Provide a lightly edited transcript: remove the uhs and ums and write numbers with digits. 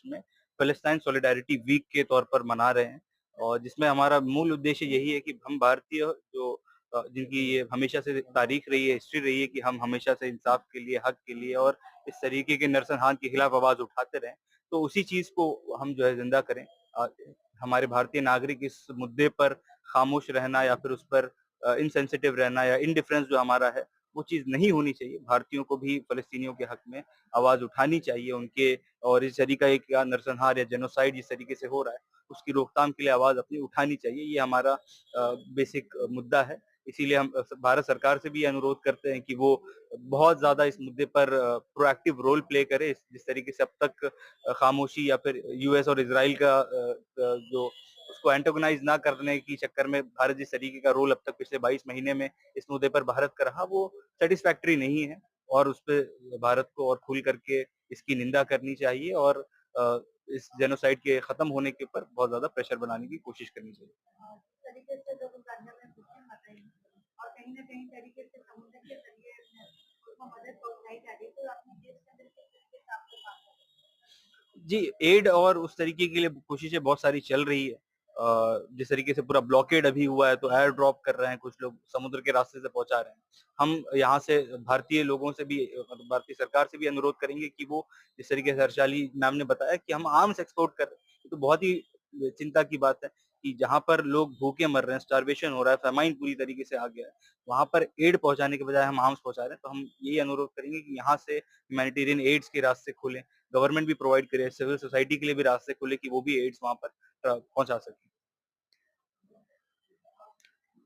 में Palestine solidarity week के तौर पर मना रहे हैं और जिसमें हमारा मूल उद्देश्य यही है कि हम भारतीय जो जिनकी ये हमेशा से तारीख रही है, हिस्ट्री रही है कि हम हमेशा से इंसाफ के लिए, हक के लिए और इस तरीके के नरसंहार के खिलाफ आवाज़ उठाते रहें। तो उसी चीज़ को हम जो है ज़िंदा करें। अ, हमारे भारतीय नागरिक इस मुद्दे पर खामोश रहना या फिर उस पर इनसेंसिटिव रहना या इंडिफरेंस जो हमारा है, वो चीज़ नहीं होनी चाहिए। भारतीयों को भी फ़लस्तीनियों के हक में आवाज़ उठानी चाहिए उनके और इस तरीका एक या नरसंहार या जेनोसाइड जिस तरीके से हो रहा है, उसकी रोकथाम के लिए आवाज़ अपनी उठानी चाहिए। ये हमारा बेसिक मुद्दा है। इसीलिए हम भारत सरकार से भी ये अनुरोध करते हैं कि वो बहुत ज़्यादा इस मुद्दे पर प्रोएक्टिव रोल प्ले करे। जिस तरीके से अब तक खामोशी या फिर यूएस और इज़राइल का जो उसको एंटागोनाइज़ ना करने की चक्कर में भारत जिस तरीके का रोल अब तक पिछले 22 महीने में इस मुद्दे पर भारत का रहा, वो सैटिस्फैक्टरी नहीं है और उसपे भारत को और खुल करके इसकी निंदा करनी चाहिए और इस जेनोसाइड के खत्म होने के ऊपर बहुत ज़्यादा प्रेशर बनाने की कोशिश करनी चाहिए। तरीके से लोग गांजा में घुसने मर रहे हैं और कहीं न कहीं तरीके से समुद्र के ज़रिए उनको मदद पहुँचाई जा रही है, तो अपने देश के अंदर किस तरीके से आप लोग काम कर रहे हैं? जी, एड और उस तरीके के लिए कोशिशें बहुत सारी चल रही है। जिस तरीके से पूरा ब्लॉकेड अभी हुआ है तो एयर ड्रॉप कर रहे हैं कुछ लोग, समुद्र के रास्ते से पहुँचा रहे हैं। हम यहाँ से भारतीय लोगों से भी मतलब भारतीय सरकार से भी अनुरोध करेंगे कि वो जिस तरीके से हर्षाली मैम ने बताया कि हम आर्म्स एक्सपोर्ट कर रहे हैं, ये तो बहुत ही चिंता की बात है कि जहाँ पर लोग भूखे मर रहे हैं, स्टार्वेशन हो रहा है, फ़ेमाइन पूरी तरीके से आ गया है, वहाँ पर एड पहुँचाने के बजाय हम आर्म्स पहुँचा रहे हैं। तो हम यही अनुरोध करेंगे कि यहाँ से ह्यूमैनिटेरियन एड्स के रास्ते खुलें। गवर्नमेंट भी प्रोवाइड करे, सिविल सोसाइटी के लिए भी रास्ते खुले कि वो भी एड्स वहाँ पर पहुँचा सकें।